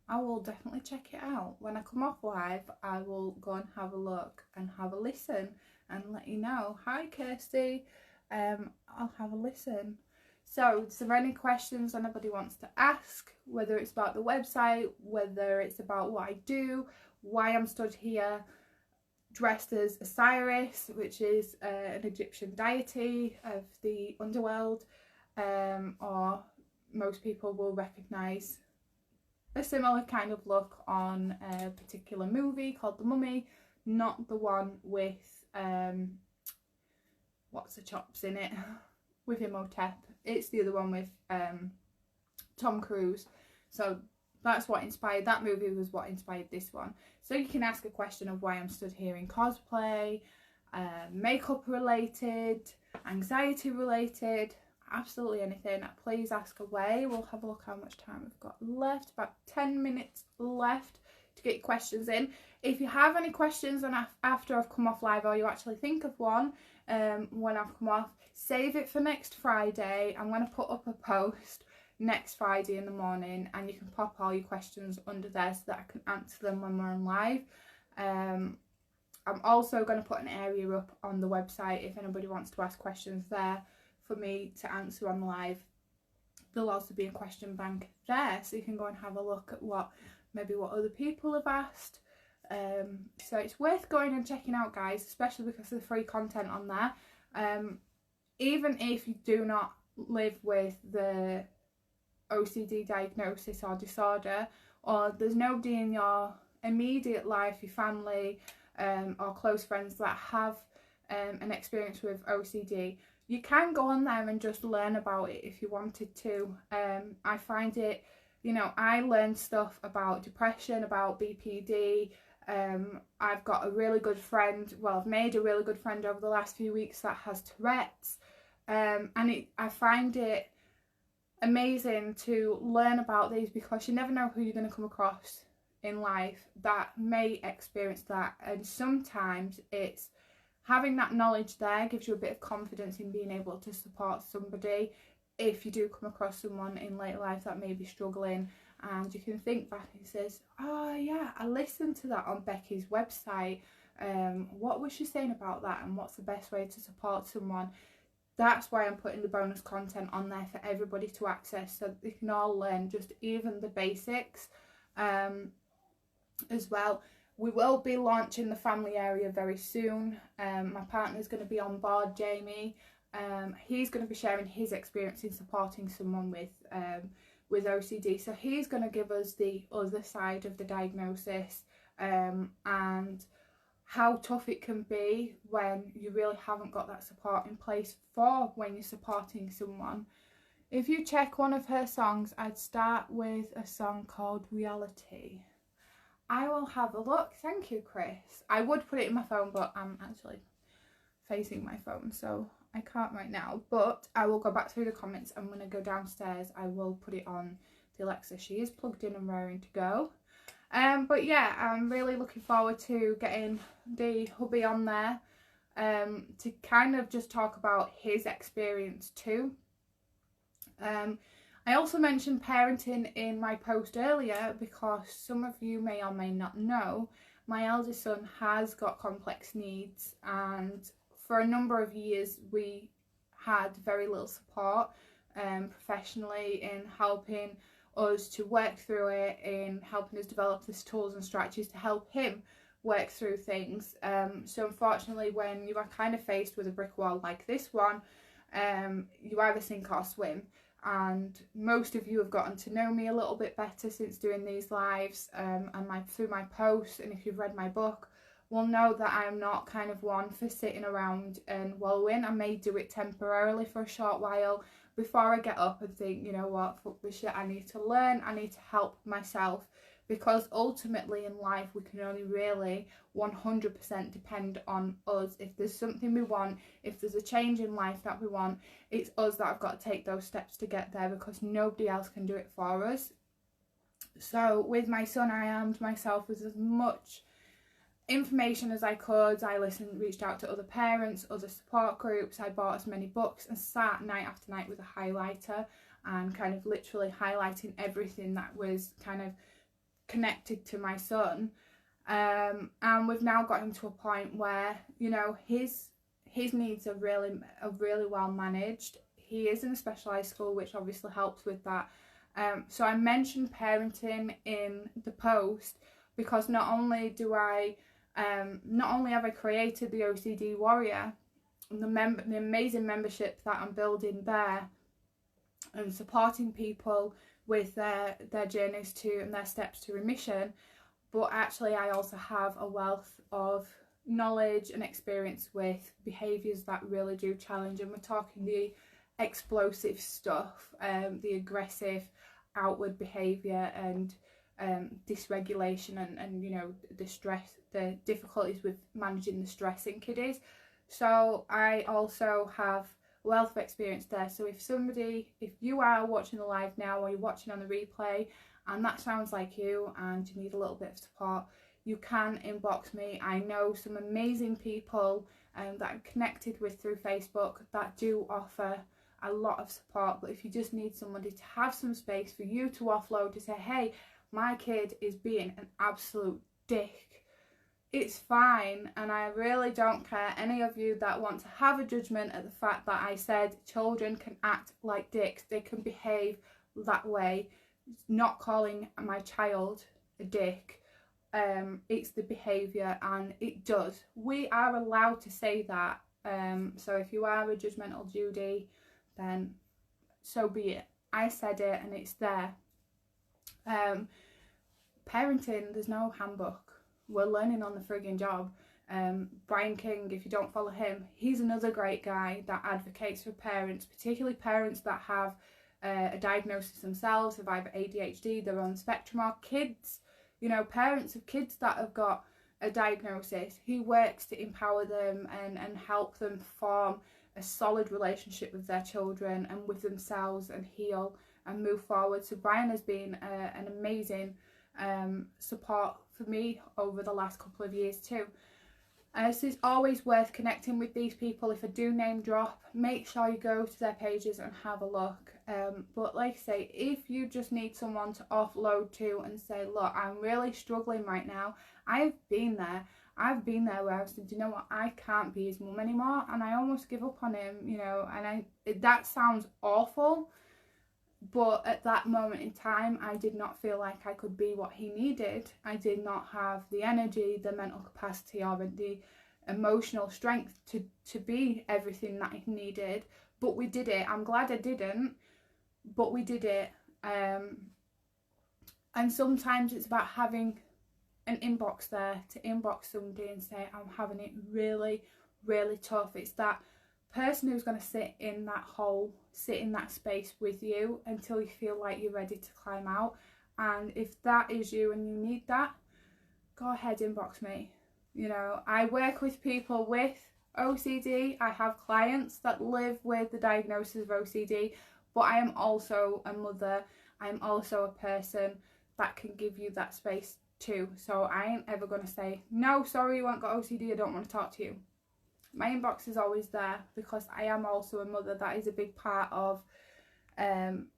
I will definitely check it out. When I come off live, I will go and have a look and have a listen and let you know. Hi Kirsty, I'll have a listen. So, is there any questions anybody wants to ask? Whether it's about the website, whether it's about what I do, why I'm stood here dressed as Osiris, which is an Egyptian deity of the underworld, or most people will recognise a similar kind of look on a particular movie called The Mummy, not the one with what's the chops in it with Imhotep. It's the other one with Tom Cruise. So that's what inspired that movie, was what inspired this one. So you can ask a question of why I'm stood here in cosplay, makeup related, anxiety related. absolutely anything, please ask away. We'll have a look how much time we've got left. About 10 minutes left to get your questions in. If you have any questions and after I've come off live, or you actually think of one when I've come off, save it for next Friday. I'm going to put up a post next Friday in the morning, and you can pop all your questions under there so that I can answer them when we're on live. I'm also going to put an area up on the website if anybody wants to ask questions there for me to answer on live. There'll also be a question bank there, so you can go and have a look at what other people have asked. So it's worth going and checking out, guys, especially because of the free content on there. Even if you do not live with the OCD diagnosis or disorder, or there's nobody in your immediate life, your family, or close friends that have an experience with OCD, you can go on there and just learn about it if you wanted to. I find it, you know, I learned stuff about depression, about BPD. I've got a really good friend, well, I've made a really good friend over the last few weeks that has Tourette's, and I find it amazing to learn about these, because you never know who you're going to come across in life that may experience that, and sometimes it's having that knowledge there gives you a bit of confidence in being able to support somebody if you do come across someone in later life that may be struggling, and you can think back and says, oh yeah, I listened to that on Becky's website, what was she saying about that, and what's the best way to support someone. That's why I'm putting the bonus content on there for everybody to access, so they can all learn just even the basics. As well, we will be launching the family area very soon. My partner's going to be on board, Jamie. He's going to be sharing his experience in supporting someone with OCD, so he's going to give us the other side of the diagnosis, and how tough it can be when you really haven't got that support in place for when you're supporting someone. If you check one of her songs, I'd start with a song called Reality. I will have a look. Thank you, Chris. I would put it in my phone, but I'm actually facing my phone, so I can't right now. But I will go back through the comments. I'm going to go downstairs. I will put it on the Alexa. She is plugged in and raring to go. But yeah, I'm really looking forward to getting the hubby on there to kind of just talk about his experience too. I also mentioned parenting in my post earlier because some of you may or may not know my eldest son has got complex needs, and for a number of years we had very little support professionally in helping us to work through it, in helping us develop these tools and strategies to help him work through things. So unfortunately, when you are kind of faced with a brick wall like this one, you either sink or swim. And most of you have gotten to know me a little bit better since doing these lives, and through my posts, and if you've read my book, will know that I'm not kind of one for sitting around and wallowing. I may do it temporarily for a short while before I get up and think, you know what, fuck this shit, I need to learn, I need to help myself, because ultimately in life we can only really 100% depend on us. If there's something we want, if there's a change in life that we want, it's us that have got to take those steps to get there, because nobody else can do it for us. So with my son, I armed myself with as much information as I could. I reached out to other parents, other support groups. I bought as many books and sat night after night with a highlighter and kind of literally highlighting everything that was kind of connected to my son, and we've now got him to a point where, you know, his needs are really well managed. He is in a specialised school, which obviously helps with that. So I mentioned parenting in the post because not only have I created the OCD Warrior, and the amazing membership that I'm building there and supporting people with their journeys to and their steps to remission, but actually I also have a wealth of knowledge and experience with behaviours that really do challenge, and we're talking the explosive stuff, the aggressive outward behaviour and dysregulation and you know, the stress, the difficulties with managing the stress in kiddies. So I also have wealth of experience there. So if you are watching the live now or you're watching on the replay and that sounds like you and you need a little bit of support, you can inbox me. I know some amazing people that I'm connected with through Facebook that do offer a lot of support. But if you just need somebody to have some space for you to offload, to say, hey, my kid is being an absolute dick, it's fine. And I really don't care, any of you that want to have a judgment at the fact that I said children can act like dicks, they can behave that way. Not calling my child a dick, it's the behaviour, and it does. We are allowed to say that. So if you are a judgmental Judy, then so be it. I said it and it's there. Parenting, there's no handbook. We're learning on the frigging job. Brian King, if you don't follow him, he's another great guy that advocates for parents, particularly parents that have a diagnosis themselves of either ADHD, they're on the spectrum, or kids, you know, parents of kids that have got a diagnosis. He works to empower them and help them form a solid relationship with their children and with themselves, and heal and move forward. So Brian has been an amazing support for me over the last couple of years too. So it's always worth connecting with these people. If I do name drop, make sure you go to their pages and have a look. But like I say, if you just need someone to offload to and say, look, I'm really struggling right now, I've been there. I've been there where I said, you know what, I can't be his mum anymore, and I almost give up on him, you know, and that sounds awful, but at that moment in time, I did not feel like I could be what he needed. I did not have the energy, the mental capacity, or the emotional strength to be everything that he needed. But we did it. I'm glad I didn't, but we did it. And sometimes it's about having an inbox there to inbox somebody and say, I'm having it really, really tough. It's that person who's going to sit in that hole, sit in that space with you until you feel like you're ready to climb out. And if that is you and you need that, go ahead, inbox me. You know, I work with people with OCD. I have clients that live with the diagnosis of OCD, but I am also a mother. I'm also a person that can give you that space too. So I ain't ever going to say, no, sorry, you won't got OCD, I don't want to talk to you. My inbox is always there because I am also a mother. That is a big part of,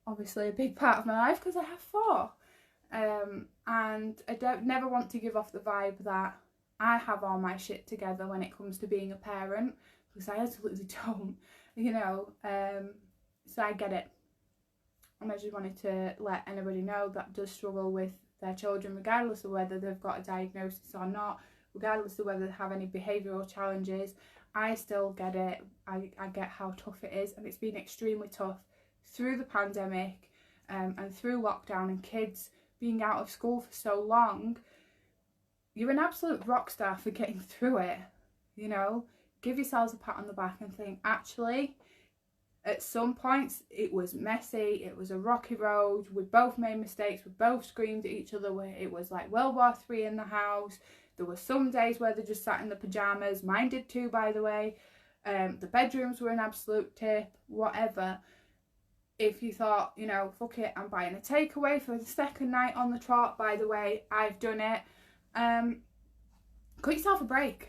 obviously a big part of my life because I have 4. And I never want to give off the vibe that I have all my shit together when it comes to being a parent, because I absolutely don't, you know. So I get it. And I just wanted to let anybody know that does struggle with their children, regardless of whether they've got a diagnosis or not, regardless of whether they have any behavioural challenges. I still get it. I get how tough it is, and it's been extremely tough through the pandemic and through lockdown, and kids being out of school for so long. You're an absolute rock star for getting through it, you know. Give yourselves a pat on the back and think, actually, at some points it was messy, it was a rocky road, we both made mistakes, we both screamed at each other, where it was like World War III in the house. There were some days where they just sat in the pyjamas. Mine did too, by the way. The bedrooms were an absolute tip, whatever. If you thought, you know, fuck it, I'm buying a takeaway for the second night on the trot, by the way, I've done it. Cut yourself a break.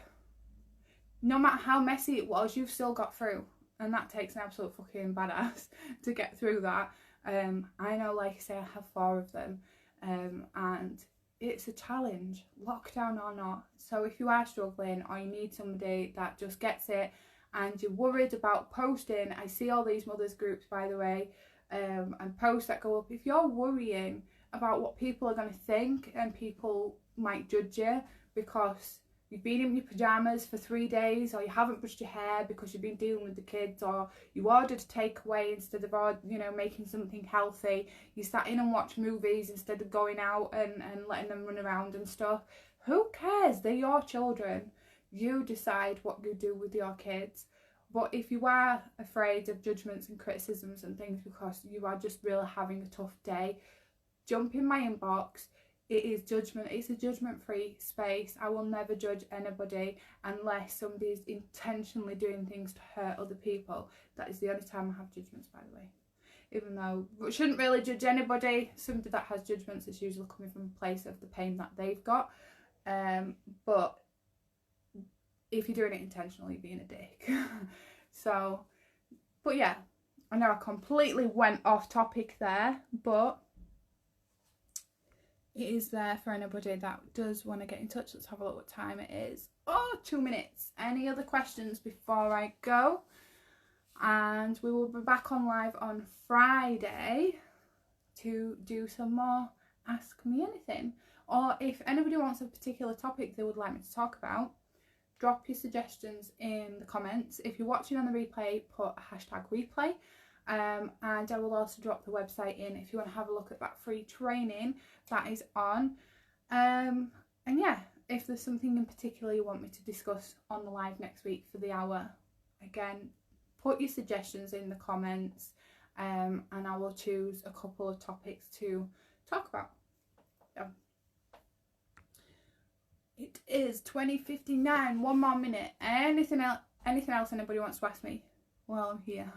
No matter how messy it was, you've still got through. And that takes an absolute fucking badass to get through that. I know, like I say, I have 4 of them. And it's a challenge, lockdown or not. So if you are struggling, or you need somebody that just gets it, and you're worried about posting, I see all these mothers groups, by the way, and posts that go up. If you're worrying about what people are going to think, and people might judge you because you've been in your pyjamas for 3 days, or you haven't brushed your hair because you've been dealing with the kids, or you ordered a takeaway instead of, you know, making something healthy, you sat in and watched movies instead of going out and letting them run around and stuff. Who cares? They're your children. You decide what you do with your kids. But if you are afraid of judgments and criticisms and things because you are just really having a tough day, jump in my inbox, it is judgment. It's a judgment-free space. I will never judge anybody unless somebody is intentionally doing things to hurt other people. That is the only time I have judgments, by the way. Even though we shouldn't really judge anybody, somebody that has judgments is usually coming from a place of the pain that they've got. But if you're doing it intentionally, you're being a dick. So, but yeah, I know I completely went off topic there, but it is there for anybody that does want to get in touch. Let's have a look what time it is. Oh, 2 minutes. Any other questions before I go? And we will be back on live on Friday to do some more Ask Me Anything. Or if anybody wants a particular topic they would like me to talk about, drop your suggestions in the comments. If you're watching on the replay, put a #replay. And I will also drop the website in if you want to have a look at that free training that is on. And yeah, if there's something in particular you want me to discuss on the live next week for the hour, again, put your suggestions in the comments, and I will choose a couple of topics to talk about. Yeah. It is 20:59, 1 more minute. Anything else anybody wants to ask me while I'm here?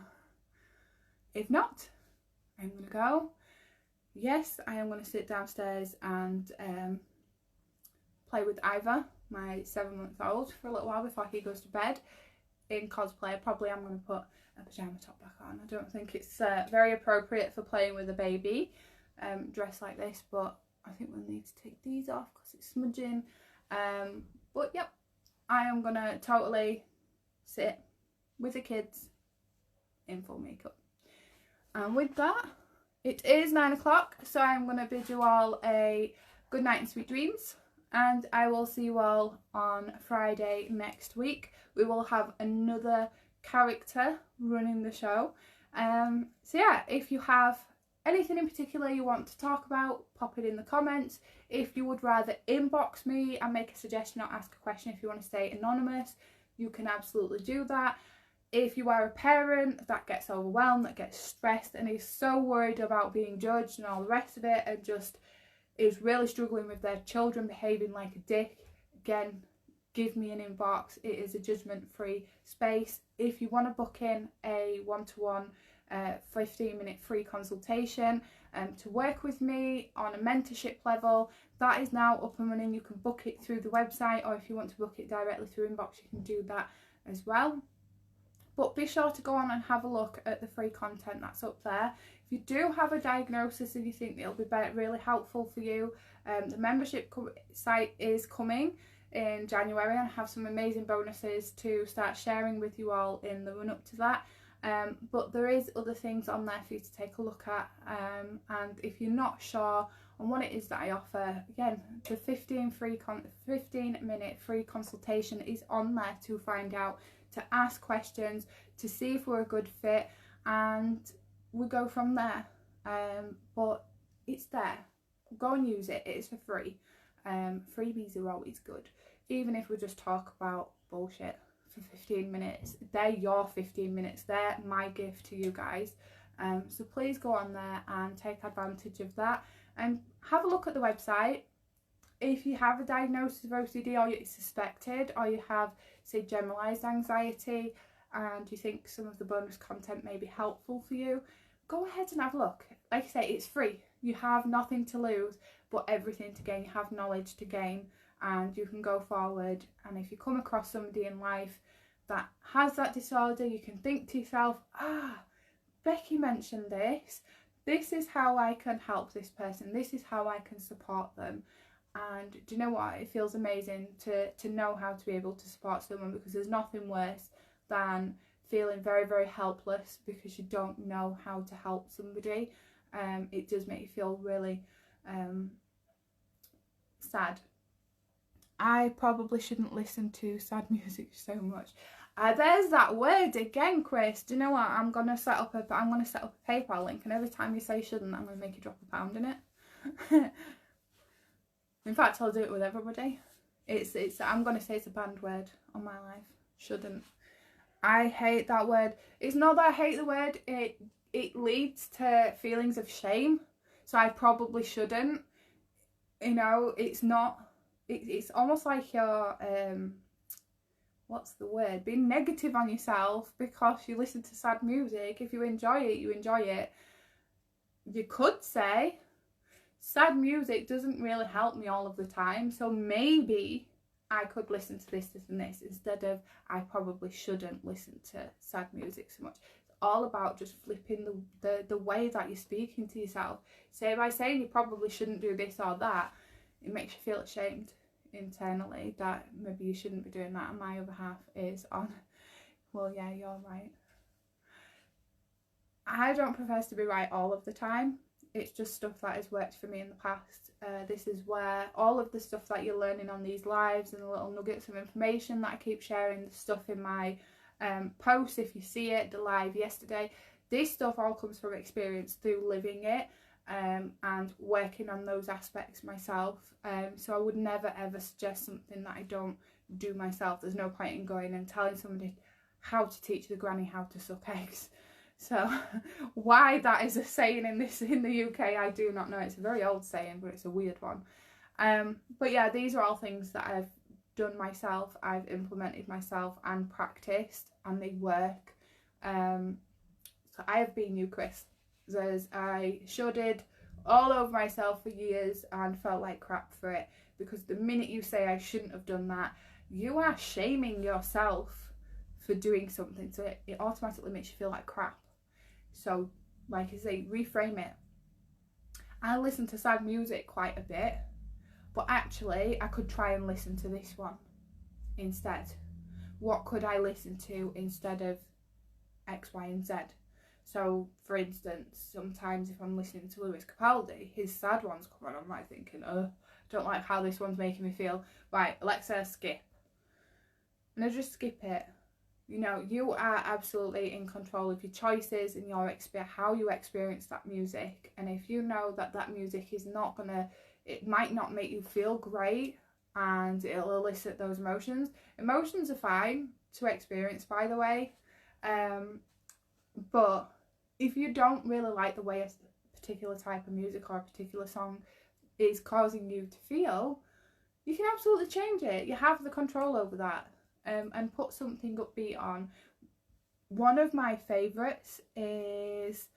If not, I'm going to go. Yes, I am going to sit downstairs and play with Ivor, my 7-month-old, for a little while before he goes to bed. In cosplay, probably I'm going to put a pyjama top back on. I don't think it's very appropriate for playing with a baby dressed like this, but I think we'll need to take these off because it's smudging. But yep, I am going to totally sit with the kids in full makeup. And with that, it is 9 o'clock, so I'm going to bid you all a good night and sweet dreams. And I will see you all on Friday next week. We will have another character running the show. So yeah, if you have anything in particular you want to talk about, pop it in the comments. If you would rather inbox me and make a suggestion or ask a question, if you want to stay anonymous, you can absolutely do that. If you are a parent that gets overwhelmed, that gets stressed and is so worried about being judged and all the rest of it, and just is really struggling with their children behaving like a dick, again, give me an inbox. It is a judgment-free space. If you want to book in a one-to-one 15-minute free consultation to work with me on a mentorship level, that is now up and running. You can book it through the website, or if you want to book it directly through inbox, you can do that as well. But be sure to go on and have a look at the free content that's up there. If you do have a diagnosis and you think it'll be really helpful for you, the membership site is coming in January, and I have some amazing bonuses to start sharing with you all in the run up to that. But there is other things on there for you to take a look at, and if you're not sure on what it is that I offer, again, the 15-minute free consultation is on there to find out, to ask questions, to see if we're a good fit, and we go from there. But it's there. Go and use it. It's for free. Freebies are always good. Even if we just talk about bullshit for 15 minutes, they're your 15 minutes. They're my gift to you guys. So please go on there and take advantage of that, and have a look at the website. If you have a diagnosis of OCD, or you're suspected, or you have, say, generalised anxiety, and you think some of the bonus content may be helpful for you, go ahead and have a look. Like I say, it's free. You have nothing to lose, but everything to gain. You have knowledge to gain, and you can go forward. And if you come across somebody in life that has that disorder, you can think to yourself, Becky mentioned this. This is how I can help this person. This is how I can support them. And do you know what? It feels amazing to know how to be able to support someone, because there's nothing worse than feeling very, very helpless because you don't know how to help somebody. It does make you feel really sad. I probably shouldn't listen to sad music so much. There's that word again, Chris. Do you know what? I'm gonna set up a PayPal link, and every time you say shouldn't, I'm gonna make you drop £1 in it. In fact, I'll do it with everybody. I'm gonna say it's a banned word on my life. Shouldn't. I hate that word. It's not that I hate the word. It leads to feelings of shame. So I probably shouldn't. You know, it's not, it's almost like you're, what's the word, being negative on yourself because you listen to sad music. If you enjoy it, you enjoy it. You could say, sad music doesn't really help me all of the time, so maybe I could listen to this and this instead of I probably shouldn't listen to sad music so much. It's all about just flipping the way that you're speaking to yourself. Say by saying you probably shouldn't do this or that, it makes you feel ashamed internally that maybe you shouldn't be doing that, and my other half is on, well, yeah, you're right. I don't profess to be right all of the time. It's just stuff that has worked for me in the past. This is where all of the stuff that you're learning on these lives and the little nuggets of information that I keep sharing, the stuff in my posts, if you see it, the live yesterday, this stuff all comes from experience through living it and working on those aspects myself. So I would never ever suggest something that I don't do myself. There's no point in going and telling somebody how to teach the granny how to suck eggs. So why that is a saying in the UK, I do not know. It's a very old saying, but it's a weird one. But yeah, these are all things that I've done myself, I've implemented myself and practiced, and they work. So I have been you, Chris. As I shuddered all over myself for years and felt like crap for it, because the minute you say I shouldn't have done that, you are shaming yourself for doing something, so it automatically makes you feel like crap. So like I say, reframe it. I listen to sad music quite a bit, but actually I could try and listen to this one instead. What could I listen to instead of X, Y and Z? So for instance, sometimes if I'm listening to Lewis Capaldi, his sad ones come on, I'm like thinking, oh, I don't like how this one's making me feel. Right, Alexa, skip. And I just skip it. You know, you are absolutely in control of your choices and your how you experience that music. And if you know that that music is not gonna, it might not make you feel great and it'll elicit those emotions. Emotions are fine to experience, by the way. But if you don't really like the way a particular type of music or a particular song is causing you to feel, you can absolutely change it. You have the control over that. And put something upbeat on. One of my favourites is,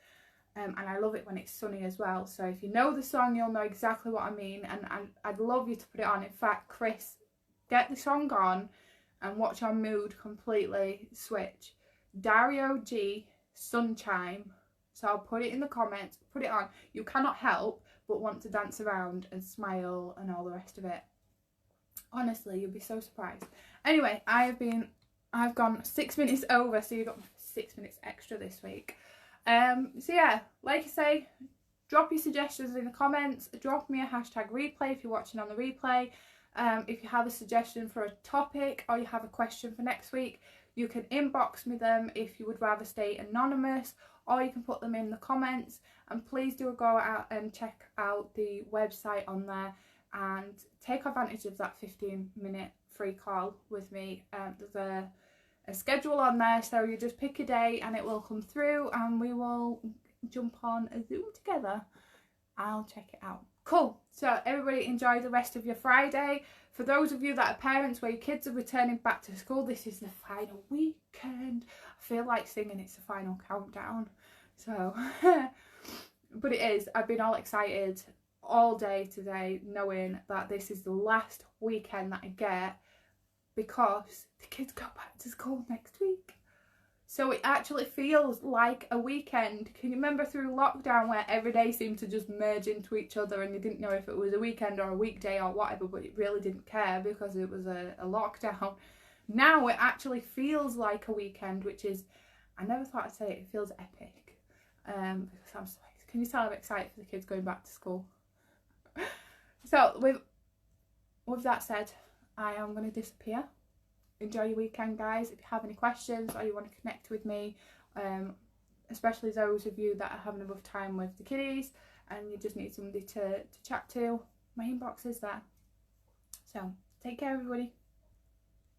and I love it when it's sunny as well, so if you know the song you'll know exactly what I mean, and I'd love you to put it on. In fact, Chris, get the song on and watch your mood completely switch. Dario G, Sunchime. So I'll put it in the comments, put it on. You cannot help but want to dance around and smile and all the rest of it. Honestly, you'll be so surprised. Anyway, I've gone 6 minutes over, so you got 6 minutes extra this week. So yeah, like I say, drop your suggestions in the comments. Drop me a hashtag replay if you're watching on the replay. If you have a suggestion for a topic or you have a question for next week, you can inbox me them if you would rather stay anonymous, or you can put them in the comments. And please do go out and check out the website on there and take advantage of that 15-minute free call with me. There's a schedule on there, so you just pick a day and it will come through and we will jump on a Zoom together. I'll check it out. Cool. So everybody enjoy the rest of your Friday. For those of you that are parents where your kids are returning back to school, this is the final weekend. I feel like singing it's the final countdown. So, but it is. I've been all excited all day today knowing that this is the last weekend that I get because the kids go back to school next week. So it actually feels like a weekend. Can you remember through lockdown where every day seemed to just merge into each other and you didn't know if it was a weekend or a weekday or whatever, but you really didn't care because it was a lockdown. Now it actually feels like a weekend, which is, I never thought I'd say it, it feels epic. Because I'm so, can you tell I'm excited for the kids going back to school? So with that said, I am going to disappear. Enjoy your weekend, guys. If you have any questions or you want to connect with me, especially those of you that are having a rough time with the kiddies and you just need somebody to chat to, my inbox is there. So take care, everybody.